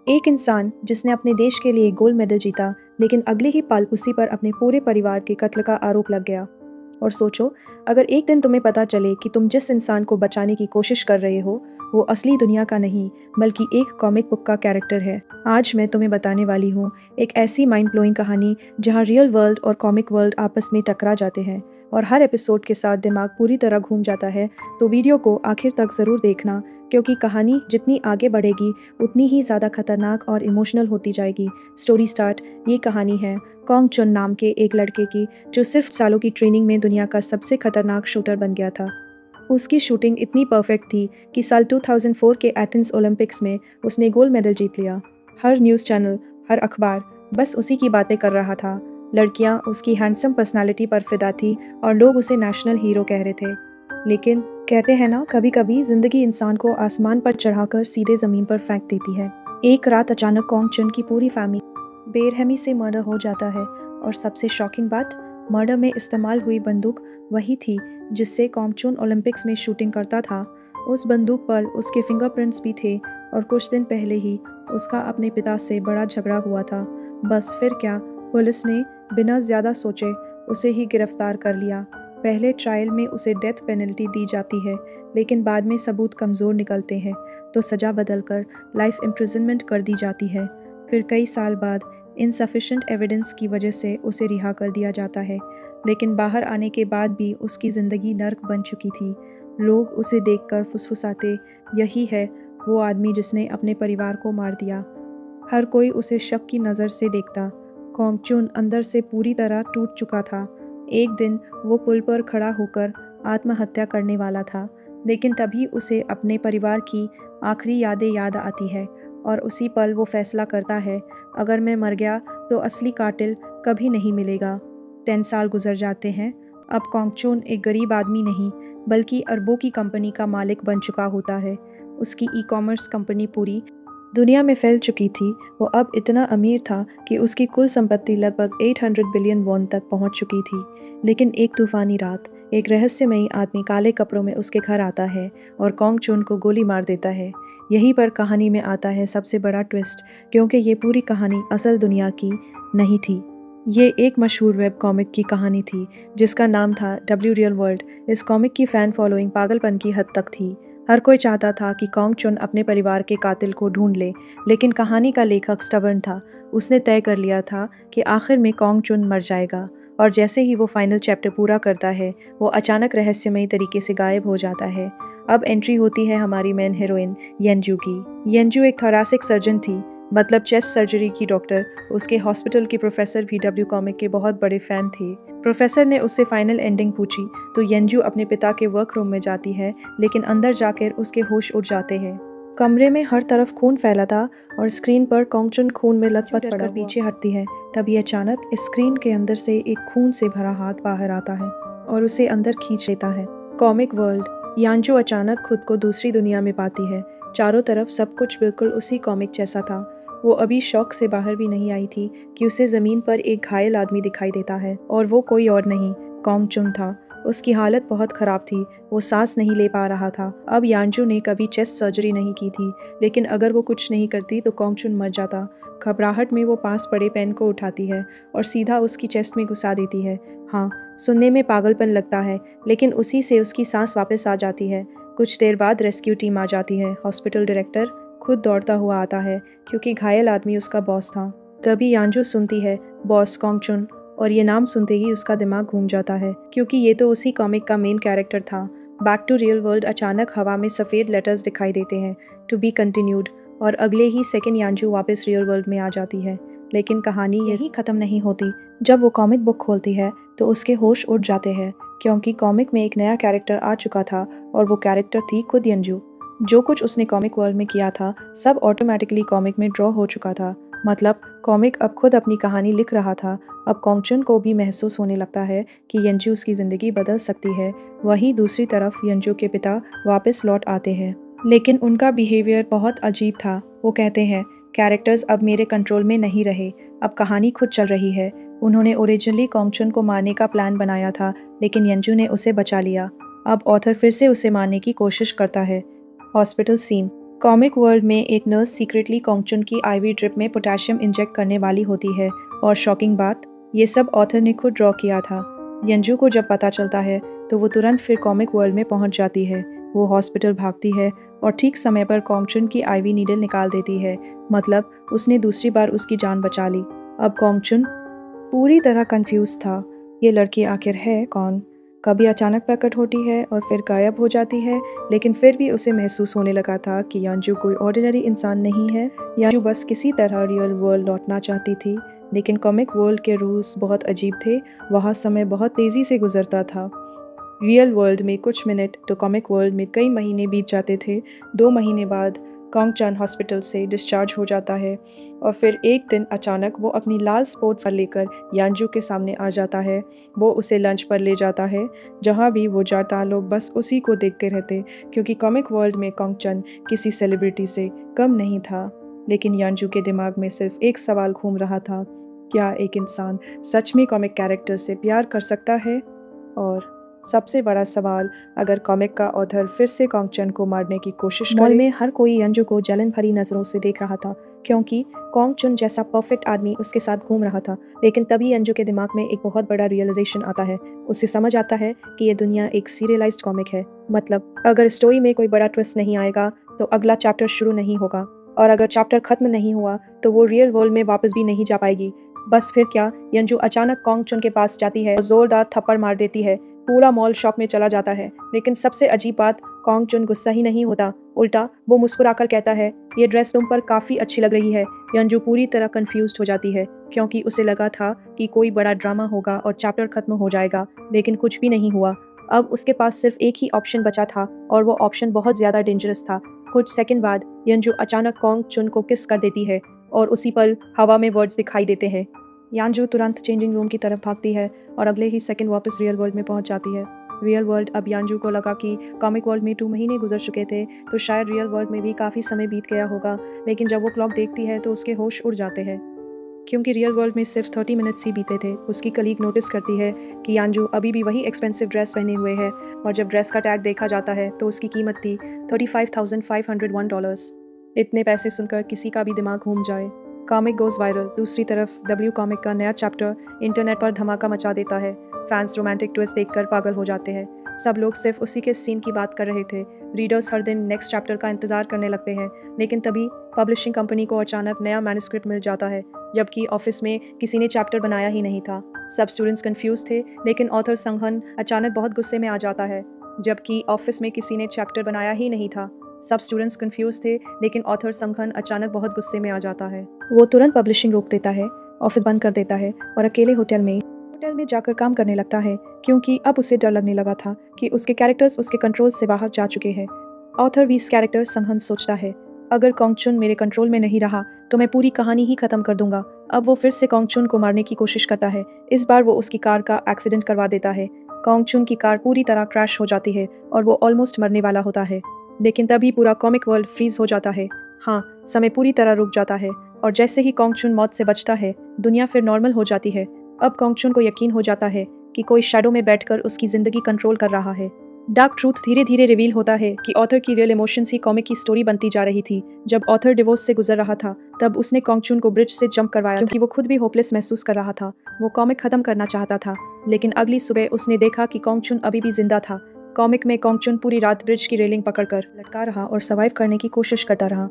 एक इंसान जिसने अपने देश के लिए गोल्ड मेडल जीता, लेकिन अगले ही पल उसी पर अपने पूरे परिवार के कत्ल का आरोप लग गया। और सोचो, अगर एक दिन तुम्हें पता चले कि तुम जिस इंसान को बचाने की कोशिश कर रहे हो, वो असली दुनिया का नहीं, बल्कि एक कॉमिक बुक का कैरेक्टर है। आज मैं तुम्हें बताने वाली हूँ एक ऐसी माइंड ब्लोइंग कहानी जहाँ रियल वर्ल्ड और कॉमिक वर्ल्ड आपस में टकरा जाते हैं और हर एपिसोड के साथ दिमाग पूरी तरह घूम जाता है। तो वीडियो को आखिर तक ज़रूर देखना, क्योंकि कहानी जितनी आगे बढ़ेगी उतनी ही ज़्यादा खतरनाक और इमोशनल होती जाएगी। Story start. ये कहानी है कॉन्ग चुन नाम के एक लड़के की, जो सिर्फ सालों की ट्रेनिंग में दुनिया का सबसे खतरनाक शूटर बन गया था। उसकी शूटिंग इतनी परफेक्ट थी कि साल 2004 के एथेंस ओलंपिक्स में उसने गोल्ड मेडल जीत लिया। हर न्यूज़ चैनल, हर अखबार बस उसी की बातें कर रहा था। लड़कियां उसकी हैंडसम पर्सनालिटी पर फिदा थी और लोग उसे नेशनल हीरो कह रहे थे। लेकिन कहते हैं ना, कभी कभी जिंदगी इंसान को आसमान पर चढ़ाकर सीधे ज़मीन पर फेंक देती है। एक रात अचानक कॉन्ग चुन की पूरी फैमिली बेरहमी से मर्डर हो जाता है। और सबसे शॉकिंग बात, मर्डर में इस्तेमाल हुई बंदूक वही थी जिससे कॉन्ग चुन ओलंपिक्स में शूटिंग करता था। उस बंदूक पर उसके फिंगरप्रिंट्स भी थे और कुछ दिन पहले ही उसका अपने पिता से बड़ा झगड़ा हुआ था। बस फिर क्या, पुलिस ने बिना ज़्यादा सोचे उसे ही गिरफ्तार कर लिया। पहले ट्रायल में उसे डेथ पेनल्टी दी जाती है, लेकिन बाद में सबूत कमज़ोर निकलते हैं तो सज़ा बदलकर लाइफ इम्प्रिजनमेंट कर दी जाती है। फिर कई साल बाद इनसफिशेंट एविडेंस की वजह से उसे रिहा कर दिया जाता है, लेकिन बाहर आने के बाद भी उसकी ज़िंदगी नर्क बन चुकी थी। लोग उसे देखकर फुसफुसाते, यही है वो आदमी जिसने अपने परिवार को मार दिया। हर कोई उसे शक की नज़र से देखता। कॉन्ग चुन अंदर से पूरी तरह टूट चुका था। एक दिन वो पुल पर खड़ा होकर आत्महत्या करने वाला था, लेकिन तभी उसे अपने परिवार की आखिरी यादें याद आती है और उसी पल वो फैसला करता है, अगर मैं मर गया तो असली कातिल कभी नहीं मिलेगा। 10 साल गुजर जाते हैं। अब कॉन्ग चुन एक गरीब आदमी नहीं, बल्कि अरबों की कंपनी का मालिक बन चुका होता है। उसकी ई-कॉमर्स कंपनी पूरी दुनिया में फैल चुकी थी। वो अब इतना अमीर था कि उसकी कुल संपत्ति लगभग 800 बिलियन वॉन तक पहुंच चुकी थी। लेकिन एक तूफानी रात, एक रहस्यमयी आदमी काले कपड़ों में उसके घर आता है और कॉन्ग चुन को गोली मार देता है। यहीं पर कहानी में आता है सबसे बड़ा ट्विस्ट, क्योंकि ये पूरी कहानी असल दुनिया की नहीं थी। ये एक मशहूर वेब कॉमिक की कहानी थी जिसका नाम था डब्ल्यू रियल वर्ल्ड। इस कॉमिक की फ़ैन फॉलोइंग पागलपन की हद तक थी। हर कोई चाहता था कि कॉन्ग चुन अपने परिवार के कातिल को ढूंढ ले, लेकिन कहानी का लेखक स्टबर्न था। उसने तय कर लिया था कि आखिर में कॉन्ग चुन मर जाएगा, और जैसे ही वो फाइनल चैप्टर पूरा करता है, वो अचानक रहस्यमयी तरीके से गायब हो जाता है। अब एंट्री होती है हमारी मेन हीरोइन येंजू की। येंजू एक थोरैसिक सर्जन थी, मतलब चेस्ट सर्जरी की डॉक्टर। उसके हॉस्पिटल के प्रोफेसर भी डब्ल्यू कॉमिक के बहुत बड़े फ़ैन थे। प्रोफेसर ने उससे फाइनल एंडिंग पूछी तो येंजू अपने पिता के वर्क रूम में जाती है, लेकिन अंदर जाकर उसके होश उड़ जाते हैं। कमरे में हर तरफ खून फैला था और स्क्रीन पर कॉन्ग चुन खून में लथपथ पड़कर पीछे हटती है। तभी अचानक इस स्क्रीन के अंदर से एक खून से भरा हाथ बाहर आता है और उसे अंदर खींच लेता है। Comic world. यांजू अचानक खुद को दूसरी दुनिया में पाती है। चारों तरफ सब कुछ बिल्कुल उसी कॉमिक जैसा था। वो अभी शौक से बाहर भी नहीं आई थी कि उसे ज़मीन पर एक घायल आदमी दिखाई देता है, और वो कोई और नहीं, कॉन्ग चुन था। उसकी हालत बहुत ख़राब थी, वो सांस नहीं ले पा रहा था। अब यांजू ने कभी चेस्ट सर्जरी नहीं की थी, लेकिन अगर वो कुछ नहीं करती तो कॉन्ग चुन मर जाता। घबराहट में वो पास पड़े पेन को उठाती है और सीधा उसकी चेस्ट में घुसा देती है। हाँ, सुनने में पागलपन लगता है, लेकिन उसी से उसकी सांस वापस आ जाती है। कुछ देर बाद रेस्क्यू टीम आ जाती है। हॉस्पिटल डायरेक्टर खुद दौड़ता हुआ आता है, क्योंकि घायल आदमी उसका बॉस था। तभी यांजू सुनती है, बॉस कॉन्ग चुन, और ये नाम सुनते ही उसका दिमाग घूम जाता है, क्योंकि ये तो उसी कॉमिक का मेन कैरेक्टर था। Back to real world. अचानक हवा में सफ़ेद लेटर्स दिखाई देते हैं, टू बी कंटिन्यूड, और अगले ही सेकंड यांजू वापस रियल वर्ल्ड में आ जाती है। लेकिन कहानी यही ख़त्म नहीं होती। जब वो कॉमिक बुक खोलती है तो उसके होश उड़ जाते हैं, क्योंकि कॉमिक में एक नया कैरेक्टर आ चुका था, और वो कैरेक्टर थी खुद येंजू। जो कुछ उसने कॉमिक वर्ल्ड में किया था, सब ऑटोमेटिकली कॉमिक में ड्रॉ हो चुका था। मतलब कॉमिक अब खुद अपनी कहानी लिख रहा था। अब कॉन्ग चुन को भी महसूस होने लगता है कि येंजू उसकी ज़िंदगी बदल सकती है। वहीं दूसरी तरफ येंजू के पिता वापस लौट आते हैं, लेकिन उनका बिहेवियर बहुत अजीब था। वो कहते हैं, कैरेक्टर्स अब मेरे कंट्रोल में नहीं रहे, अब कहानी खुद चल रही है। उन्होंने ओरिजिनली कॉन्ग चुन को मारने का प्लान बनाया था, लेकिन येंजू ने उसे बचा लिया। अब ऑथर फिर से उसे मारने की कोशिश करता है। Hospital scene. कॉमिक वर्ल्ड में एक नर्स सीक्रेटली कॉन्गचुन की आईवी ड्रिप में पोटेशियम इंजेक्ट करने वाली होती है और शॉकिंग बात, ये सब ऑथर ने खुद ड्रॉ किया था। यंजू को जब पता चलता है तो वो तुरंत फिर कॉमिक वर्ल्ड में पहुंच जाती है। वो हॉस्पिटल भागती है और ठीक समय पर कॉन्गचुन की आईवी नीडल निकाल देती है। मतलब उसने दूसरी बार उसकी जान बचा ली। अब कॉन्गचुन पूरी तरह कंफ्यूज था। ये लड़की आखिर है कौन? कभी अचानक प्रकट होती है और फिर गायब हो जाती है, लेकिन फिर भी उसे महसूस होने लगा था कि यंजू कोई ऑर्डिनरी इंसान नहीं है। यंजू बस किसी तरह रियल वर्ल्ड लौटना चाहती थी, लेकिन कॉमिक वर्ल्ड के रूल्स बहुत अजीब थे। वहाँ समय बहुत तेज़ी से गुजरता था। रियल वर्ल्ड में कुछ मिनट तो कॉमिक वर्ल्ड में कई महीने बीत जाते थे। 2 महीने बाद कॉन्गचन हॉस्पिटल से डिस्चार्ज हो जाता है और फिर एक दिन अचानक वो अपनी लाल स्पोर्ट्स कार लेकर यांजू के सामने आ जाता है। वो उसे लंच पर ले जाता है। जहाँ भी वो जाता लोग बस उसी को देखते रहते, क्योंकि कॉमिक वर्ल्ड में कॉन्गचन किसी सेलिब्रिटी से कम नहीं था। लेकिन यांजू के दिमाग में सिर्फ एक सवाल घूम रहा था, क्या एक इंसान सच में कॉमिक कैरेक्टर से प्यार कर सकता है? और सबसे बड़ा सवाल, अगर कॉमिक का ऑथर फिर से कॉन्गचन को मारने की कोशिश करे? मॉल में हर कोई यंजू को जलन भरी नज़रों से देख रहा था, क्योंकि कॉन्गचन जैसा परफेक्ट आदमी उसके साथ घूम रहा था। लेकिन तभी यंजू के दिमाग में एक बहुत बड़ा रियलाइजेशन आता है। उसे समझ आता है कि ये दुनिया एक सीरियलाइज्ड कॉमिक है। मतलब अगर स्टोरी में कोई बड़ा ट्विस्ट नहीं आएगा तो अगला चैप्टर शुरू नहीं होगा, और अगर चैप्टर खत्म नहीं हुआ तो वो रियल वर्ल्ड में वापस भी नहीं जा पाएगी। बस फिर क्या, यंजू अचानक कॉन्गचन के पास जाती है और जोरदार थप्पड़ मार देती है। पूरा मॉल शॉक में चला जाता है। लेकिन सबसे अजीब बात, कॉन्गचन गुस्सा ही नहीं होता, उल्टा वो मुस्कुराकर कहता है, ये ड्रेस तुम पर काफ़ी अच्छी लग रही है। यंजू पूरी तरह कंफ्यूज्ड हो जाती है, क्योंकि उसे लगा था कि कोई बड़ा ड्रामा होगा और चैप्टर खत्म हो जाएगा, लेकिन कुछ भी नहीं हुआ। अब उसके पास सिर्फ एक ही ऑप्शन बचा था, और वो ऑप्शन बहुत ज़्यादा डेंजरस था। कुछ सेकंड बाद यंजू अचानक कॉन्गचन को किस कर देती है और उसी पल हवा में वर्ड्स दिखाई देते हैं। यांजू तुरंत चेंजिंग रूम की तरफ भागती है और अगले ही सेकंड वापस रियल वर्ल्ड में पहुंच जाती है। रियल वर्ल्ड, अब यांजू को लगा कि कॉमिक वर्ल्ड में 2 महीने गुजर चुके थे, तो शायद रियल वर्ल्ड में भी काफ़ी समय बीत गया होगा। लेकिन जब वो क्लॉक देखती है तो उसके होश उड़ जाते हैं, क्योंकि रियल वर्ल्ड में सिर्फ 30 मिनट्स ही बीते थे। उसकी कलीग नोटिस करती है कि यांजू अभी भी वही एक्सपेंसिव ड्रेस पहने हुए है, और जब ड्रेस का टैग देखा जाता है तो उसकी कीमत थी $35,501। इतने पैसे सुनकर किसी का भी दिमाग घूम जाए। Comic goes viral. दूसरी तरफ डब्ल्यू कॉमिक का नया चैप्टर इंटरनेट पर धमाका मचा देता है। फैंस रोमांटिक ट्विस्ट देखकर पागल हो जाते हैं। सब लोग सिर्फ उसी के सीन की बात कर रहे थे। रीडर्स हर दिन नेक्स्ट चैप्टर का इंतजार करने लगते हैं। लेकिन तभी पब्लिशिंग कंपनी को अचानक नया मैन्युस्क्रिप्ट मिल जाता है, जबकि ऑफिस में किसी ने चैप्टर बनाया ही नहीं था। सब स्टूडेंट्स कंफ्यूज थे, लेकिन ऑथर संघन अचानक बहुत गुस्से में आ जाता है, जबकि ऑफिस में किसी ने चैप्टर बनाया ही नहीं था। सब स्टूडेंट्स कंफ्यूज थे, लेकिन ऑथर संघन अचानक बहुत गुस्से में आ जाता है। वो तुरंत पब्लिशिंग रोक देता है, ऑफिस बंद कर देता है और अकेले होटल में जाकर काम करने लगता है, क्योंकि अब उसे डर लगने लगा था कि उसके कैरेक्टर्स उसके कंट्रोल से बाहर जा चुके हैं। ऑथर वीस कैरेक्टर संघन सोचता है, अगर कॉन्गचन मेरे कंट्रोल में नहीं रहा तो मैं पूरी कहानी ही खत्म कर दूंगा। अब वो फिर से कॉन्गचन को मारने की कोशिश करता है। इस बार वो उसकी कार का एक्सीडेंट करवा देता है। कॉन्गचन की कार पूरी तरह क्रैश हो जाती है और वो ऑलमोस्ट मरने वाला होता है। लेकिन तभी पूरा कॉमिक वर्ल्ड फ्रीज हो जाता है। हाँ, समय पूरी तरह रुक जाता है, और जैसे ही कॉन्गचन मौत से बचता है, दुनिया फिर नॉर्मल हो जाती है। अब कॉन्गचन को यकीन हो जाता है कि कोई शैडो में बैठकर उसकी ज़िंदगी कंट्रोल कर रहा है। डार्क ट्रूथ धीरे धीरे रिवील होता है कि ऑथर की रियल इमोशंस ही कॉमिक की स्टोरी बनती जा रही थी। जब ऑथर डिवोर्स से गुजर रहा था, तब उसने कॉन्गचन को ब्रिज से जंप करवाया, क्योंकि वो खुद भी होपलेस महसूस कर रहा था। वो कॉमिक खत्म करना चाहता था, लेकिन अगली सुबह उसने देखा कि कॉन्गचन अभी भी जिंदा था। कॉमिक में कॉन्गचन पूरी रात ब्रिज की रेलिंग पकड़कर लटका रहा और सर्वाइव करने की कोशिश करता रहा।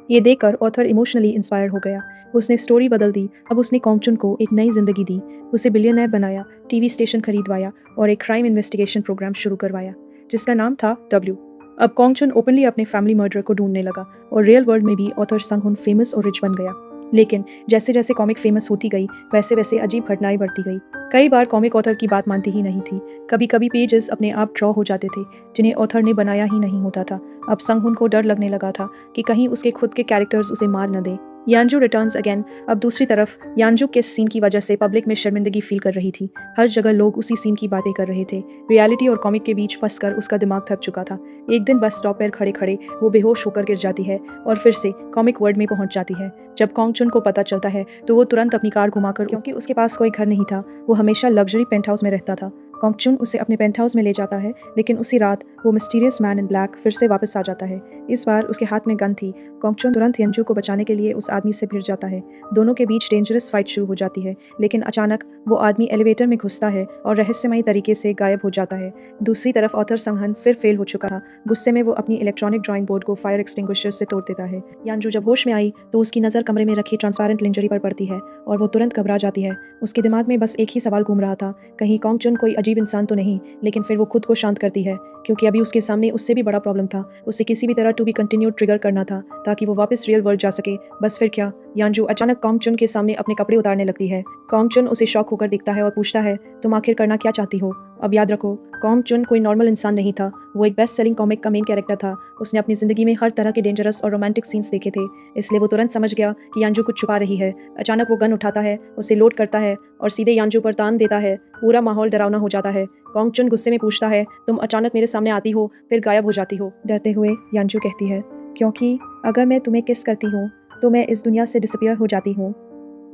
ये देखकर ऑथर इमोशनली इंस्पायर हो गया। उसने स्टोरी बदल दी। अब उसने कॉन्गचन को एक नई जिंदगी दी, उसे बिलियनर बनाया, टीवी स्टेशन खरीदवाया और एक क्राइम इन्वेस्टिगेशन प्रोग्राम शुरू करवाया, जिसका नाम था डब्ल्यू। अब कॉन्गचन ओपनली अपने फैमिली मर्डर को ढूंढने लगा, और रियल वर्ल्ड में भी ऑथर संघन फेमस और रिच बन गया। लेकिन जैसे जैसे कॉमिक फेमस होती गई, वैसे वैसे अजीब घटनाएं बढ़ती गई। कई बार कॉमिक ऑथर की बात मानती ही नहीं थी। कभी कभी पेजेस अपने आप ड्रॉ हो जाते थे, जिन्हें ऑथर ने बनाया ही नहीं होता था। अब संघन को डर लगने लगा था कि कहीं उसके खुद के कैरेक्टर्स उसे मार न दें। यांजू रिटर्न्स अगेन। अब दूसरी तरफ यांजू के सीन की वजह से पब्लिक में शर्मिंदगी फील कर रही थी। हर जगह लोग उसी सीन की बातें कर रहे थे। रियलिटी और कॉमिक के बीच फंसकर उसका दिमाग थक चुका था। एक दिन बस स्टॉप पर खड़े खड़े वो बेहोश होकर गिर जाती है और फिर से कॉमिक वर्ल्ड में पहुंच जाती है। जब कॉन्गचन को पता चलता है तो वो तुरंत अपनी कार घुमाकर, क्योंकि उसके पास कोई घर नहीं था, वो हमेशा लग्जरी पेंट हाउस में रहता था। कॉन्गचन उसे अपने पेंट हाउस में ले जाता है, लेकिन उसी रात वो मिस्टीरियस मैन इन ब्लैक फिर से वापस आ जाता है। इस बार उसके हाथ में गन थी। कॉन्गचुन तुरंत यंजू को बचाने के लिए उस आदमी से भिड़ जाता है। दोनों के बीच डेंजरस फाइट शुरू हो जाती है, लेकिन अचानक वो आदमी एलिवेटर में घुसता है और रहस्यमयी तरीके से गायब हो जाता है। दूसरी तरफ ऑथर संघन फिर फेल हो चुका था। गुस्से में वो अपनी इलेक्ट्रॉनिक ड्राइंग बोर्ड को फायर एक्सटिंग्विशर से तोड़ देता है। यांजू जब होश में आई तो उसकी नज़र कमरे में रखी ट्रांसपेरेंट लिंजरी पर पड़ती है और वो तुरंत घबरा जाती है। उसके दिमाग में बस एक ही सवाल घूम रहा था, कहीं कॉन्गचुन कोई अजीब इंसान तो नहीं। लेकिन फिर वो खुद को शांत करती है, क्योंकि अभी उसके सामने उससे भी बड़ा प्रॉब्लम था। उसे किसी भी तरह टू बी कंटिन्यूड ट्रिगर करना था ताकि वो वापस रियल वर्ल्ड जा सके। बस फिर क्या, यांजू अचानक कॉन्गचुन के सामने अपने कपड़े उतारने लगती है। कॉन्गचुन उसे शॉक होकर देखता है और पूछता है, तुम आखिर करना क्या चाहती हो? अब याद रखो, कॉन्गचुन कोई नॉर्मल इंसान नहीं था। वो एक बेस्ट सेलिंग कॉमिक का मेन कैरेक्टर था। उसने अपनी ज़िंदगी में हर तरह के डेंजरस और रोमांटिक सीन्स देखे थे, इसलिए वो तुरंत समझ गया कि यांजू कुछ छुपा रही है। अचानक वो गन उठाता है, उसे लोड करता है और सीधे यांजू पर तान देता है। पूरा माहौल डरावना हो जाता है। कॉन्गचुन गुस्से में पूछता है, तुम अचानक मेरे सामने आती हो फिर गायब हो जाती हो? डरते हुए यांजू कहती है, क्योंकि अगर मैं तुम्हें किस करती हूँ तो मैं इस दुनिया से डिसअपियर हो जाती हूँ।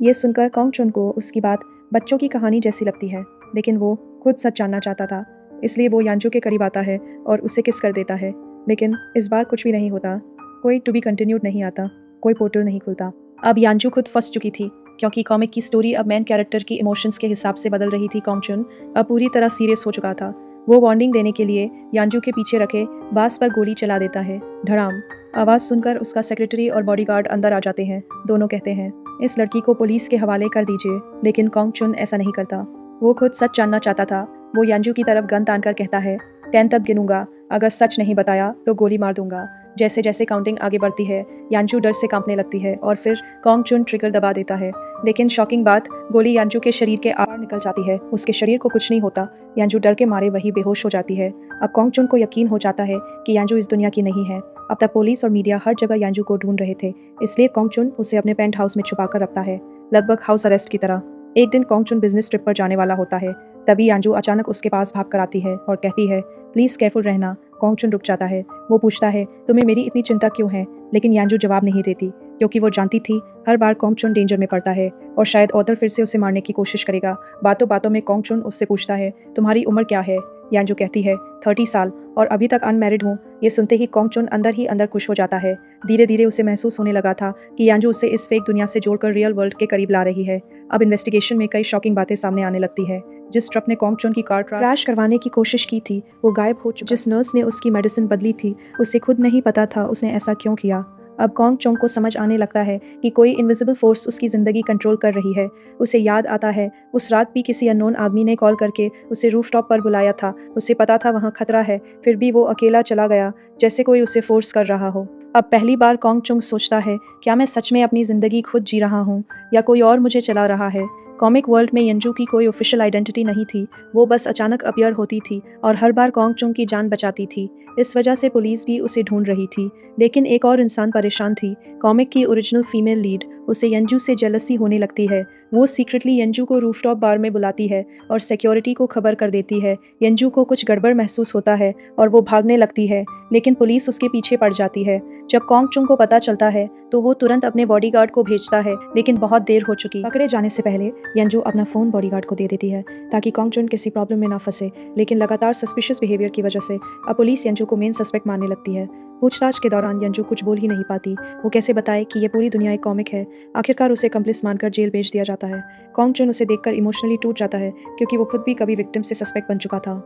ये सुनकर कॉन्गचुन को उसकी बात बच्चों की कहानी जैसी लगती है, लेकिन वो खुद सच जानना चाहता था। इसलिए वो यांजू के करीब आता है और उसे किस कर देता है। लेकिन इस बार कुछ भी नहीं होता। कोई टू बी कंटिन्यूड नहीं आता, कोई पोर्टल नहीं खुलता। अब यांजू खुद फंस चुकी थी, क्योंकि कॉमिक की स्टोरी अब मेन कैरेक्टर की इमोशंस के हिसाब से बदल रही थी। कॉन्गचुन अब पूरी तरह सीरियस हो चुका था। वो वार्निंग देने के लिए यांजू के पीछे रखे बांस पर गोली चला देता है। धड़ाम आवाज़ सुनकर उसका सेक्रेटरी और बॉडीगार्ड अंदर आ जाते हैं। दोनों कहते हैं, इस लड़की को पुलिस के हवाले कर दीजिए। लेकिन कॉन्गचुन ऐसा नहीं करता। वो खुद सच जानना चाहता था। वो यांजू की तरफ गन तान कर कहता है, 10 तक गिनूंगा, अगर सच नहीं बताया तो गोली मार दूंगा। जैसे जैसे काउंटिंग आगे बढ़ती है, यांजू डर से कांपने लगती है और फिर कॉन्गचुन ट्रिगर दबा देता है। लेकिन शॉकिंग बात, गोली यांजू के शरीर के आर निकल जाती है। उसके शरीर को कुछ नहीं होता। यांजू डर के मारे वही बेहोश हो जाती है। अब कॉन्गचुन को यकीन हो जाता है कि यांजू इस दुनिया की नहीं है। अब तक पुलिस और मीडिया हर जगह यांजू को ढूंढ रहे थे, इसलिए कॉन्गचुन उसे अपने पेंट हाउस में छुपा कर रखता है, लगभग हाउस अरेस्ट की तरह। एक दिन कॉन्गचुन बिजनेस ट्रिप पर जाने वाला होता है। तभी यांजू अचानक उसके पास भाग कर आती है और कहती है, प्लीज़ केयरफुल रहना। कॉन्गचुन रुक जाता है। वो पूछता है, तुम्हें मेरी इतनी चिंता क्यों है? लेकिन यांजू जवाब नहीं देती, क्योंकि वो जानती थी हर बार कॉन्गचुन डेंजर में पड़ता है और शायद ऑथर फिर से उसे मारने की कोशिश करेगा। बातों बातों में कॉन्गचुन उससे पूछता है, तुम्हारी उम्र क्या है? यांजू कहती है, 30 साल और अभी तक अनमैरिड हूँ। ये सुनते ही कॉन्गचुन अंदर ही अंदर खुश हो जाता है। धीरे धीरे उसे महसूस होने लगा था कि यांजू उसे इस फेक दुनिया से जोड़कर रियल वर्ल्ड के करीब ला रही है। अब इन्वेस्टिगेशन में कई शॉकिंग बातें सामने आने लगती है। जिस ट्रक ने कॉन्गचुन की कार क्रैश करवाने की कोशिश की थी, वो गायब हो चुका। जिस नर्स ने उसकी मेडिसिन बदली थी, उसे खुद नहीं पता था उसने ऐसा क्यों किया। अब कॉन्गचुन को समझ आने लगता है कि कोई इनविजिबल फोर्स उसकी ज़िंदगी कंट्रोल कर रही है। उसे याद आता है, उस रात भी किसी अननोन आदमी ने कॉल करके उसे रूफटॉप पर बुलाया था। उसे पता था वहाँ खतरा है, फिर भी वो अकेला चला गया, जैसे कोई उसे फोर्स कर रहा हो। अब पहली बार कॉन्गचुन सोचता है, क्या मैं सच में अपनी ज़िंदगी खुद जी रहा हूँ या कोई और मुझे चला रहा है? कॉमिक वर्ल्ड में यंजू की कोई ऑफिशियल आइडेंटिटी नहीं थी। वो बस अचानक अपीयर होती थी और हर बार कॉन्गचुन की जान बचाती थी। इस वजह से पुलिस भी उसे ढूंढ रही थी। लेकिन एक और इंसान परेशान थी। कॉमिक की ओरिजिनल फीमेल लीड, उसे यंजू से जेलसी होने लगती है। वो सीक्रेटली यंजू को रूफटॉप बार में बुलाती है और सिक्योरिटी को खबर कर देती है। यंजू को कुछ गड़बड़ महसूस होता है और वो भागने लगती है, लेकिन पुलिस उसके पीछे पड़ जाती है। जब कॉन्गचुन को पता चलता है तो वो तुरंत अपने बॉडीगार्ड को भेजता है, लेकिन बहुत देर हो चुकी। पकड़े जाने से पहले यंजू अपना फ़ोन बॉडीगार्ड को दे देती है ताकि कॉन्गचुन किसी प्रॉब्लम में ना फंसे। लेकिन लगातार सस्पिशियस बिहेवियर की वजह से अब पुलिस यंजू को मेन सस्पेक्ट मानने लगती है। पूछताछ के दौरान यंजू कुछ बोल ही नहीं पाती। वो कैसे बताए कि ये पूरी दुनिया एक कॉमिक है। आखिरकार उसे कम्प्लिस मानकर जेल भेज दिया जाता है। कॉन्गचुन उसे देखकर इमोशनली टूट जाता है, क्योंकि वो खुद भी कभी विक्टिम से सस्पेक्ट बन चुका था।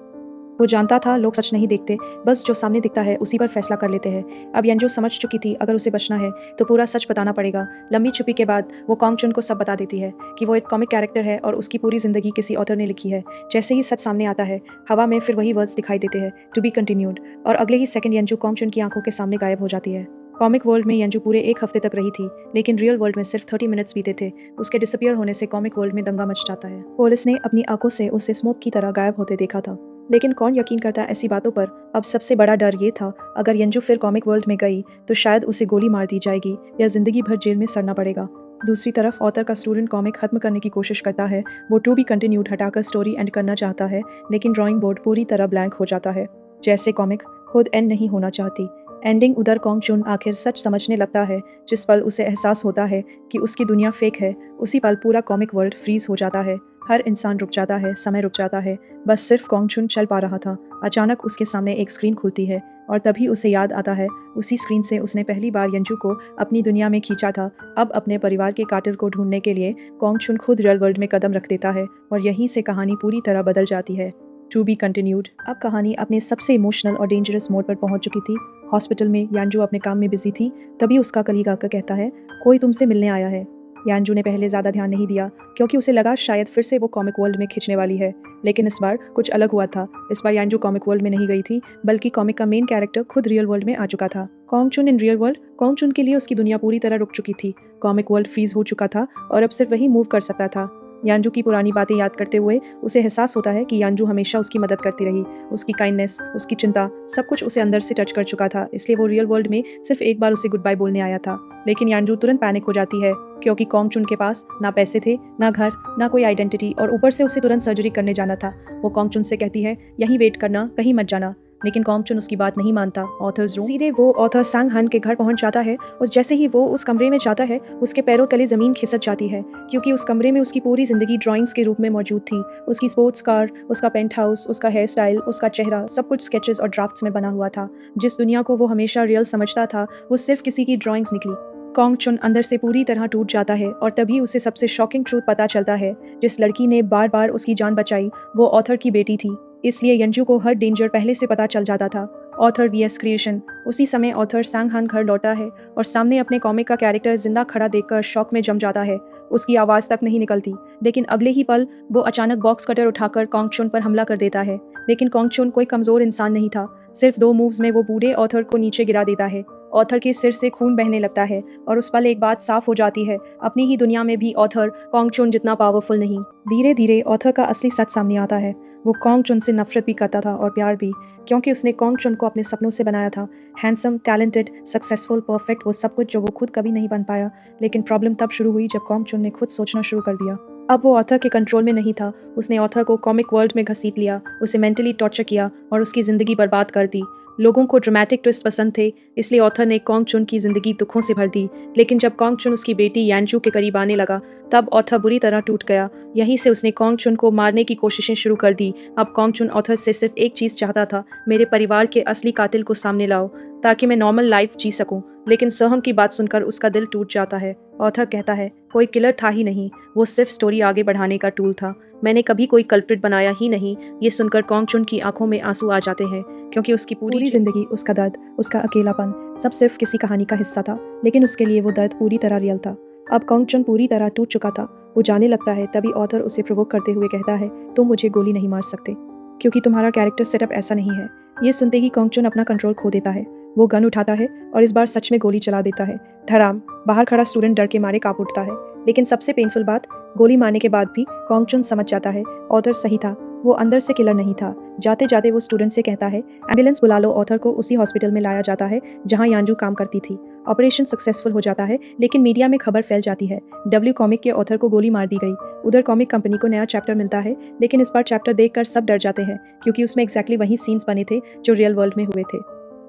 वो जानता था लोग सच नहीं देखते, बस जो सामने दिखता है उसी पर फैसला कर लेते हैं। अब यंजू समझ चुकी थी अगर उसे बचना है तो पूरा सच बताना पड़ेगा। लंबी छुपी के बाद वो कॉन्गचुन को सब बता देती है कि वो एक कॉमिक कैरेक्टर है और उसकी पूरी जिंदगी किसी ऑथर ने लिखी है। जैसे ही सच सामने आता है, हवा में फिर वही वर्ड्स दिखाई देते हैं, टू बी कंटिन्यूड, और अगले ही सेकंड यंजू कॉन्गचुन की आंखों के सामने गायब हो जाती है। कॉमिक वर्ल्ड में यंजू पूरे 1 हफ्ते तक रही थी, लेकिन रियल वर्ल्ड में सिर्फ 30 मिनट्स बीते थे। उसके डिसअपियर होने से कॉमिक वर्ल्ड में दंगा मच जाता है। पुलिस ने अपनी आंखों से उसे स्मोक की तरह गायब होते देखा था, लेकिन कौन यकीन करता ऐसी बातों पर। अब सबसे बड़ा डर ये था, अगर यंजू फिर कॉमिक वर्ल्ड में गई तो शायद उसे गोली मार दी जाएगी या जिंदगी भर जेल में सड़ना पड़ेगा। दूसरी तरफ ऑथर का स्टूडेंट कॉमिक खत्म करने की कोशिश करता है। वो टू बी कंटिन्यूड हटाकर स्टोरी एंड करना चाहता है, लेकिन ड्राइंग बोर्ड पूरी तरह ब्लैंक हो जाता है, जैसे कॉमिक खुद एंड नहीं होना चाहती। एंडिंग उधर कॉन्गचुन आखिर सच समझने लगता है। जिस पल उसे एहसास होता है कि उसकी दुनिया फेक है, उसी पल पूरा कॉमिक वर्ल्ड फ्रीज हो जाता है। हर इंसान रुक जाता है, समय रुक जाता है, बस सिर्फ कॉन्गचुन चल पा रहा था। अचानक उसके सामने एक स्क्रीन खुलती है और तभी उसे याद आता है उसी स्क्रीन से उसने पहली बार यंजू को अपनी दुनिया में खींचा था। अब अपने परिवार के कातिल को ढूंढने के लिए कॉन्गचुन खुद रियल वर्ल्ड में कदम रख देता है और यहीं से कहानी पूरी तरह बदल जाती है। To be continued. अब कहानी अपने सबसे इमोशनल और डेंजरस मोड पर पहुंच चुकी थी। हॉस्पिटल में यानजू अपने काम में बिजी थी, तभी उसका कलीग आकर कहता है कोई तुमसे मिलने आया है। यानजू ने पहले ज़्यादा ध्यान नहीं दिया क्योंकि उसे लगा शायद फिर से वो कॉमिक वर्ल्ड में खींचने वाली है, लेकिन इस बार कुछ अलग हुआ था। इस बार यानजू कॉमिक वर्ल्ड में नहीं गई थी, बल्कि कॉमिक का मेन कैरेक्टर खुद रियल वर्ल्ड में आ चुका था। कॉन्गचुन इन रियल वर्ल्ड। कॉन्गचुन के लिए उसकी दुनिया पूरी तरह रुक चुकी थी। कॉमिक वर्ल्ड फ्रीज हो चुका था और अब सिर्फ वही मूव कर सकता था। यानजू की पुरानी बातें याद करते हुए उसे एहसास होता है कि यानजू हमेशा उसकी मदद करती रही। उसकी काइंडनेस, उसकी चिंता, सब कुछ उसे अंदर से टच कर चुका था, इसलिए वो रियल वर्ल्ड में सिर्फ एक बार उसे गुड बाय बोलने आया था। लेकिन यानजू तुरंत पैनिक हो जाती है क्योंकि कॉन्गचुन के पास ना पैसे थे, ना घर, ना कोई आइडेंटिटी, और ऊपर से उसे तुरंत सर्जरी करने जाना था। वो कॉन्गचुन से कहती है यहीं वेट करना, कहीं मत जाना, लेकिन कॉन्गचुन उसकी बात नहीं मानता। Authors room. सीधे वो ऑथर सांग हन के घर पहुंच जाता है। उस जैसे ही वो उस कमरे में जाता है, उसके पैरों तले जमीन खिसक जाती है क्योंकि उस कमरे में उसकी पूरी जिंदगी ड्राइंग्स के रूप में मौजूद थी। उसकी स्पोर्ट्स कार, उसका पेंट हाउस, उसका हेयर स्टाइल, उसका चेहरा, सब कुछ स्केचेस और ड्राफ्ट्स में बना हुआ था। जिस दुनिया को वो हमेशा रियल समझता था, वो सिर्फ किसी की ड्राइंग्स निकली। कॉन्गचुन अंदर से पूरी तरह टूट जाता है और तभी उसे सबसे शॉकिंग ट्रूथ पता चलता है। जिस लड़की ने बार बार उसकी जान बचाई, वो ऑथर की बेटी थी, इसलिए यंजू को हर डेंजर पहले से पता चल जाता था। Author VS creation. उसी समय ऑथर सांग हन घर लौटा है और सामने अपने कॉमिक का कैरेक्टर जिंदा खड़ा देखकर शॉक में जम जाता है। उसकी आवाज़ तक नहीं निकलती, लेकिन अगले ही पल वो अचानक बॉक्स कटर उठाकर कॉन्गचुन पर हमला कर देता है। लेकिन कॉन्गचुन कोई कमज़ोर इंसान नहीं था, सिर्फ 2 मूव्स में वो बूढ़े ऑथर को नीचे गिरा देता है। ऑथर के सिर से खून बहने लगता है और उस पल एक बात साफ हो जाती है, अपनी ही दुनिया में भी ऑथर कॉन्गचुन जितना पावरफुल नहीं। धीरे धीरे ऑथर का असली सच सामने आता है। वो कॉन्गचुन से नफरत भी करता था और प्यार भी, क्योंकि उसने कॉन्गचुन को अपने सपनों से बनाया था। हैंडसम, टैलेंटेड, सक्सेसफुल, परफेक्ट, वो सब कुछ जो वो खुद कभी नहीं बन पाया। लेकिन प्रॉब्लम तब शुरू हुई जब कॉन्गचुन ने खुद सोचना शुरू कर दिया। अब वो ऑथर के कंट्रोल में नहीं था। उसने ऑथर को कॉमिक वर्ल्ड में घसीट लिया, उसे मेंटली टॉर्चर किया और उसकी ज़िंदगी बर्बाद कर दी। लोगों को ड्रामेटिक ट्विस्ट पसंद थे, इसलिए ऑथर ने कॉन्गचुन की ज़िंदगी दुखों से भर दी। लेकिन जब कॉन्गचुन उसकी बेटी यानजू के करीब आने लगा, तब ऑथर बुरी तरह टूट गया। यहीं से उसने कॉन्गचुन को मारने की कोशिशें शुरू कर दी। अब कॉन्गचुन ऑथर से सिर्फ एक चीज़ चाहता था, मेरे परिवार के असली कातिल को सामने लाओ ताकि मैं नॉर्मल लाइफ जी सकूं। लेकिन सहम की बात सुनकर उसका दिल टूट जाता है। ऑथर कहता है कोई किलर था ही नहीं, वो सिर्फ स्टोरी आगे बढ़ाने का टूल था। मैंने कभी कोई कल्प्रिट बनाया ही नहीं। ये सुनकर कॉन्गचुन की आंखों में आंसू आ जाते हैं क्योंकि उसकी पूरी जिंदगी, उसका दर्द, उसका अकेलापन, सब सिर्फ किसी कहानी का हिस्सा था, लेकिन उसके लिए वो दर्द पूरी तरह रियल था। अब कॉन्गचुन पूरी तरह टूट चुका था। वो जाने लगता है, तभी ऑथर उसे प्रोवोक करते हुए कहता है तुम मुझे गोली नहीं मार सकते क्योंकि तुम्हारा कैरेक्टर सेटअप ऐसा नहीं है। ये सुनते ही कॉन्गचुन अपना कंट्रोल खो देता है। वो गन उठाता है और इस बार सच में गोली चला देता है। धड़ाम। बाहर खड़ा स्टूडेंट डर के मारे कांप उठता है। लेकिन सबसे पेनफुल बात, गोली मारने के बाद भी कॉन्गचुन समझ जाता है ऑथर सही था, वो अंदर से किलर नहीं था। जाते जाते वो स्टूडेंट से कहता है एम्बुलेंस बुला लो। ऑथर को उसी हॉस्पिटल में लाया जाता है जहां यानजू काम करती थी। ऑपरेशन सक्सेसफुल हो जाता है, लेकिन मीडिया में खबर फैल जाती है डब्ल्यू कॉमिक के ऑथर को गोली मार दी गई। उधर कॉमिक कंपनी को नया चैप्टर मिलता है, लेकिन इस बार चैप्टर देखकर सब डर जाते हैं क्योंकि उसमें एग्जैक्टली वही सीन्स बने थे जो रियल वर्ल्ड में हुए थे।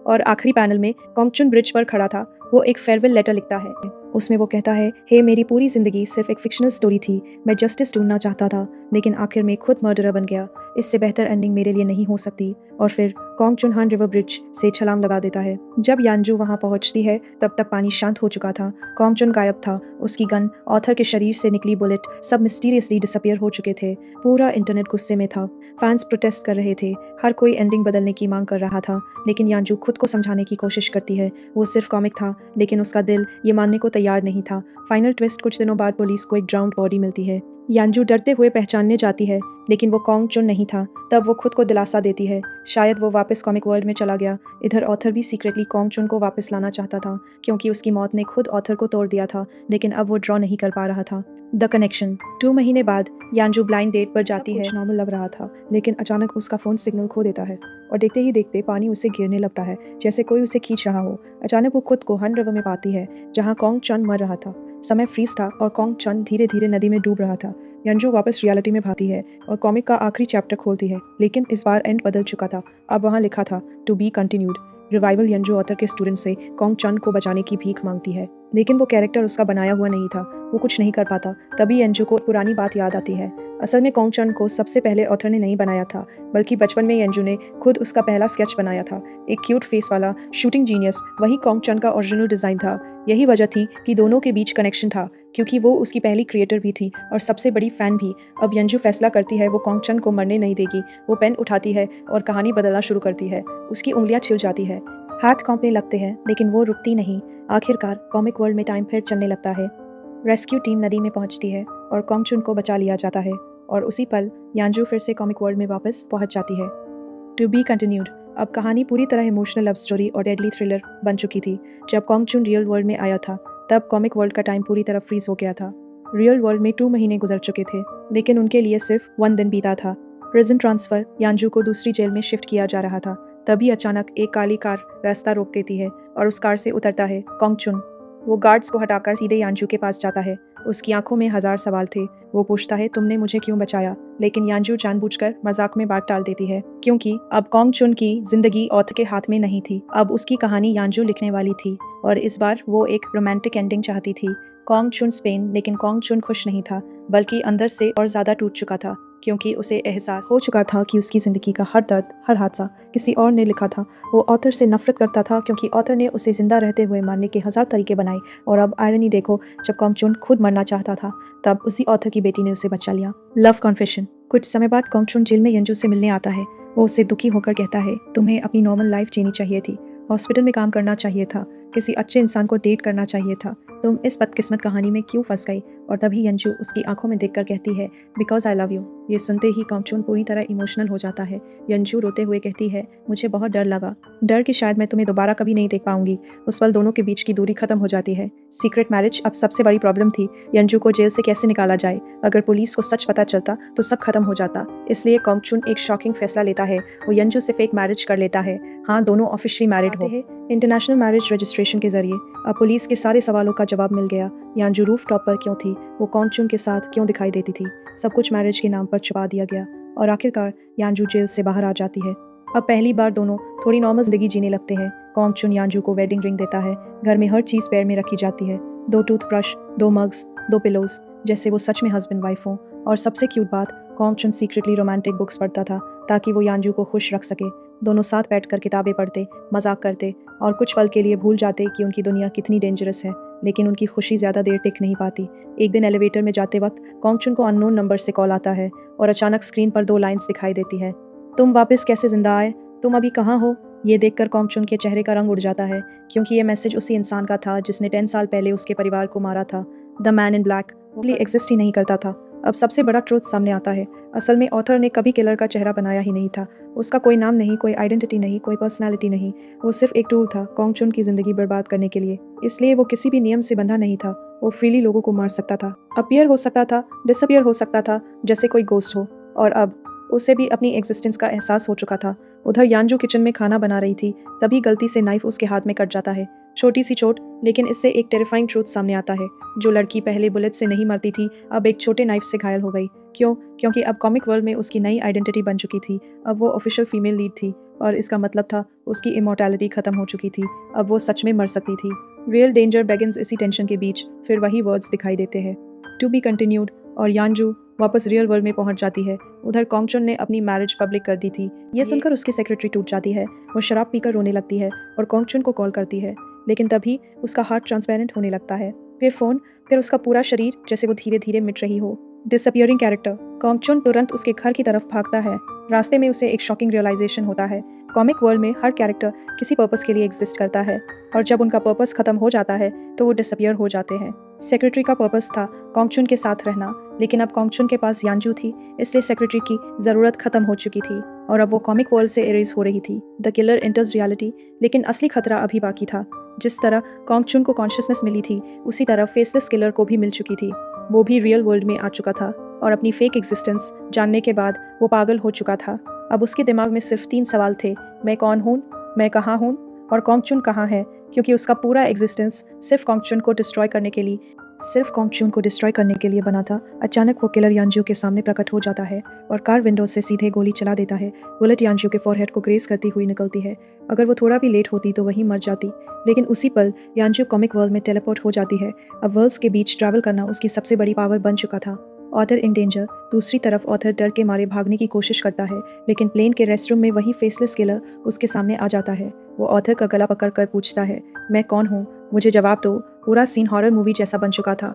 और आखिरी पैनल में कॉन्गचुन ब्रिज पर खड़ा था। वो एक फेयरवेल लेटर लिखता है। उसमें वो कहता है हे मेरी पूरी जिंदगी सिर्फ एक फिक्शनल स्टोरी थी। मैं जस्टिस ढूंढना चाहता था, लेकिन आखिर में खुद मर्डरर बन गया। इससे बेहतर एंडिंग मेरे लिए नहीं हो सकती। और फिर कॉन्गचुन हान रिवर ब्रिज से छलांग लगा देता है। जब यानजू वहां पहुंचती है, तब तक पानी शांत हो चुका था। कॉन्गचुन गायब था, उसकी गन, ऑथर के शरीर से निकली बुलेट, सब मिस्टीरियसली डिसअपियर हो चुके थे। पूरा इंटरनेट गुस्से में था। फैंस प्रोटेस्ट कर रहे थे। हर कोई एंडिंग बदलने की मांग कर रहा था, लेकिन यानजू खुद को समझाने की कोशिश करती है वो सिर्फ कॉमिक था, लेकिन उसका दिल ये मानने को तैयार नहीं था। फाइनल ट्विस्ट, कुछ दिनों बाद पुलिस को एक ड्राउंड बॉडी मिलती है। यानजू डरते हुए पहचानने जाती है, लेकिन वो कॉन्गचुन नहीं था। तब वो खुद को दिलासा देती है, शायद वो वापस कॉमिक वर्ल्ड में चला गया। इधर ऑथर भी सीक्रेटली कॉन्गचुन को वापस लाना चाहता था क्योंकि उसकी मौत ने खुद ऑथर को तोड़ दिया था, लेकिन अब वो ड्रॉ नहीं कर पा रहा था। The connection. 2 महीने बाद यानजू ब्लाइंड डेट पर जाती है। नॉर्मल लग रहा था, लेकिन अचानक उसका फोन सिग्नल खो देता है और देखते ही देखते पानी उसे गिरने लगता है, जैसे कोई उसे खींच रहा हो। अचानक वो खुद को हन रिवर में पाती है जहाँ कॉन्गचुन मर रहा था। समय फ्रीज था और कॉन्गचुन धीरे धीरे नदी में डूब रहा था। यंजू वापस रियलिटी में भाती है और कॉमिक का आखिरी चैप्टर खोलती है, लेकिन इस बार एंड बदल चुका था। अब वहाँ लिखा था टू बी कंटिन्यूड। रिवाइवल यंजू ऑथर के स्टूडेंट से कॉन्गचुन को बचाने की भीख मांगती है, लेकिन वो कैरेक्टर उसका बनाया हुआ नहीं था, वो कुछ नहीं कर पाता। तभी यंजू को पुरानी बात याद आती है। असल में कॉन्ग चन को सबसे पहले ऑथर ने नहीं बनाया था, बल्कि बचपन में यंजू ने खुद उसका पहला स्केच बनाया था। एक क्यूट फेस वाला शूटिंग जीनियस वही कॉन्ग चन का ओरिजिनल डिज़ाइन था। यही वजह थी कि दोनों के बीच कनेक्शन था, क्योंकि वो उसकी पहली क्रिएटर भी थी और सबसे बड़ी फ़ैन भी। अब यंजू फैसला करती है वो कॉन्ग चन को मरने नहीं देगी। वो पेन उठाती है और कहानी बदलना शुरू करती है। उसकी उंगलियां छिल जाती है, हाथ कांपने लगते हैं, लेकिन वो रुकती नहीं। आखिरकार कॉमिक वर्ल्ड में टाइम फिर चलने लगता है। रेस्क्यू टीम नदी में पहुंचती है और कॉन्ग चुन को बचा लिया जाता है, और उसी पल यांजू फिर से कॉमिक वर्ल्ड में वापस पहुंच जाती है। To be continued. अब कहानी पूरी तरह इमोशनल लव स्टोरी और डेडली थ्रिलर बन चुकी थी। जब कॉन्ग चुन रियल वर्ल्ड में आया था, तब कॉमिक वर्ल्ड का टाइम पूरी तरह फ्रीज हो गया था। रियल वर्ल्ड में 2 महीने गुजर चुके थे, लेकिन उनके लिए सिर्फ 1 दिन बीता था। प्रिजन ट्रांसफर यांजू को दूसरी जेल में शिफ्ट किया जा रहा था। तभी अचानक एक काली कार रास्ता रोक देती है और उस कार से उतरता है कॉन्ग चुन। वो गार्ड्स को हटाकर सीधे यांजू के पास जाता है। उसकी आंखों में 1000 सवाल थे। वो पूछता है, तुमने मुझे क्यों बचाया? लेकिन यांजू जानबूझकर मजाक में बात टाल देती है, क्योंकि अब कॉन्ग चुन की जिंदगी ऑथर के हाथ में नहीं थी। अब उसकी कहानी यांजू लिखने वाली थी, और इस बार वो एक रोमांटिक एंडिंग चाहती थी। कॉन्ग चुन स्पेन, लेकिन कॉन्ग चुन खुश नहीं था, बल्कि अंदर से और ज़्यादा टूट चुका था, क्योंकि उसे एहसास हो चुका था कि उसकी ज़िंदगी का हर दर्द, हर हादसा किसी और ने लिखा था। वो ऑथर से नफरत करता था, क्योंकि ऑथर ने उसे ज़िंदा रहते हुए मारने के 1000 तरीके बनाए। और अब आयरनी देखो, जब कॉन्ग चुन खुद मरना चाहता था, तब उसी ऑथर की बेटी ने उसे बचा लिया। Love confession. कुछ समय बाद कॉन्ग चुन जेल में यंजू से मिलने आता है। वो उससे दुखी होकर कहता है, तुम्हें अपनी नॉर्मल लाइफ जीनी चाहिए थी, हॉस्पिटल में काम करना चाहिए था, किसी अच्छे इंसान को डेट करना चाहिए था। तुम इस बदकिस्मत कहानी में क्यों फंस गई? और तभी यंजू उसकी आंखों में देखकर कहती है, बिकॉज आई लव यू। ये सुनते ही कॉन्ग चुन पूरी तरह इमोशनल हो जाता है। यंजू रोते हुए कहती है, मुझे बहुत डर लगा, डर कि शायद मैं तुम्हें दोबारा कभी नहीं देख पाऊंगी। उस पल दोनों के बीच की दूरी खत्म हो जाती है। सीक्रेट मैरिज अब सबसे बड़ी प्रॉब्लम थी। यंजू को जेल से कैसे निकाला जाए? अगर पुलिस को सच पता चलता तो सब खत्म हो जाता। इसलिए कॉन्ग चुन एक शॉकिंग फैसला लेता है। वो यंजू से फेक मैरिज कर लेता है। हाँ, दोनों ऑफिशियली मैरिड हो, इंटरनेशनल मैरिज रजिस्ट्रेशन के जरिए। अब पुलिस के सारे सवालों का जवाब मिल गया। यांजू रूफ टॉप पर क्यों थी? वो कॉन्ग चुन के साथ क्यों दिखाई देती थी? सब कुछ मैरिज के नाम पर छुपा दिया गया, और आखिरकार यांजू जेल से बाहर आ जाती है। अब पहली बार दोनों थोड़ी नॉर्मल जिंदगी जीने लगते हैं। कॉन्ग चुन यांजू को वेडिंग रिंग देता है। घर में हर चीज़ पैर में रखी जाती है, 2 टूथब्रश, 2 मग्स, 2 पिलोज, जैसे वो सच में हस्बैंड वाइफ हों। और सबसे क्यूट बात, कॉन्ग चुन सीक्रेटली रोमांटिक बुक्स पढ़ता था, ताकि वो यांजू को खुश रख सके। दोनों साथ बैठकर किताबें पढ़ते, मजाक करते, और कुछ पल के लिए भूल जाते कि उनकी दुनिया कितनी डेंजरस है। लेकिन उनकी खुशी ज़्यादा देर टिक नहीं पाती। एक दिन एलिवेटर में जाते वक्त कॉन्ग चुन को अननोन नंबर से कॉल आता है, और अचानक स्क्रीन पर 2 लाइन्स दिखाई देती है, तुम वापस कैसे जिंदा आए? तुम अभी कहाँ हो? ये देखकर कॉन्ग चुन के चेहरे का रंग उड़ जाता है, क्योंकि ये मैसेज उसी इंसान का था जिसने 10 साल पहले उसके परिवार को मारा था। The man in black exist ही नहीं करता था। अब सबसे बड़ा ट्रूथ सामने आता है। असल में ऑथर ने कभी किलर का चेहरा बनाया ही नहीं था। उसका कोई नाम नहीं, कोई आइडेंटिटी नहीं, कोई पर्सनालिटी नहीं। वो सिर्फ एक टूल था कॉन्ग चुन की जिंदगी बर्बाद करने के लिए। इसलिए वो किसी भी नियम से बंधा नहीं था। वो फ्रीली लोगों को मार सकता था, अपीयर हो सकता था, डिसअपीयर हो सकता था, जैसे कोई गोस्ट हो। और अब उसे भी अपनी एग्जिस्टेंस का एहसास हो चुका था। उधर यांजू किचन में खाना बना रही थी, तभी गलती से नाइफ उसके हाथ में कट जाता है। छोटी सी चोट, लेकिन इससे एक टेरिफाइंग ट्रूथ सामने आता है। जो लड़की पहले बुलेट से नहीं मरती थी, अब एक छोटे नाइफ से घायल हो गई। क्यों? क्योंकि अब कॉमिक वर्ल्ड में उसकी नई आइडेंटिटी बन चुकी थी। अब वो ऑफिशियल फीमेल लीड थी, और इसका मतलब था उसकी इमोर्टैलिटी खत्म हो चुकी थी। अब वो सच में मर सकती थी। Real danger Begins. इसी टेंशन के बीच फिर वही वर्ड्स दिखाई देते हैं, टू बी कंटिन्यूड। और यांजू वापस रियल वर्ल्ड में पहुंच जाती है। उधर कॉन्ग चुन ने अपनी मैरिज पब्लिक कर दी थी। ये सुनकर उसकी सेक्रेटरी टूट जाती है। वो शराब पीकर रोने लगती है और कॉन्ग चुन को कॉल करती है, लेकिन तभी उसका हार्ट ट्रांसपेरेंट होने लगता है। फिर फोन, फिर उसका पूरा शरीर, जैसे वो धीरे धीरे मिट रही हो। Disappearing character. कॉन्ग चुन तुरंत उसके घर की तरफ भागता है। रास्ते में उसे एक शॉकिंग रियलाइजेशन होता है, कॉमिक वर्ल्ड में हर कैरेक्टर किसी पर्पस के लिए एग्जिस्ट करता है, और जब उनका पर्पस खत्म हो जाता है तो वो डिसअपियर हो जाते हैं। सेक्रेटरी का पर्पस था कॉन्ग चुन के साथ रहना, लेकिन अब कॉन्ग चुन के पास यांजू थी, इसलिए सेक्रेटरी की ज़रूरत खत्म हो चुकी थी, और अब वो कॉमिक वर्ल्ड से इरेज हो रही थी। The killer enters reality. लेकिन असली खतरा अभी बाकी था। जिस तरह कॉन्ग चुन को कॉन्शियसनेस मिली थी, उसी तरह फेसलेस किलर को भी मिल चुकी थी। वो भी रियल वर्ल्ड में आ चुका था, और अपनी फेक एग्जिस्टेंस जानने के बाद वो पागल हो चुका था। अब उसके दिमाग में सिर्फ 3 सवाल थे, मैं कौन हूँ, मैं कहाँ हूँ, और कॉन्ग चुन कहाँ है? क्योंकि उसका पूरा एग्जिस्टेंस सिर्फ कॉन्ग चुन को डिस्ट्रॉय करने के लिए बना था। अचानक वो किलर यांजू के सामने प्रकट हो जाता है और कार विंडो से सीधे गोली चला देता है। बुलेट यांजू के फॉरहेड को ग्रेस करती हुई निकलती है। अगर वो थोड़ा भी लेट होती तो वहीं मर जाती, लेकिन उसी पल यांजू कॉमिक वर्ल्ड में टेलीपोर्ट हो जाती है। अब वर्ल्ड्स के बीच ट्रैवल करना उसकी सबसे बड़ी पावर बन चुका था। Author in danger. दूसरी तरफ ऑथर डर के मारे भागने की कोशिश करता है, लेकिन प्लेन के रेस्टरूम में वही फेसलेस किलर उसके सामने आ जाता है। वो ऑथर का गला पकड़ कर पूछता है, मैं कौन हूँ, मुझे जवाब दो। पूरा सीन हॉरर मूवी जैसा बन चुका था।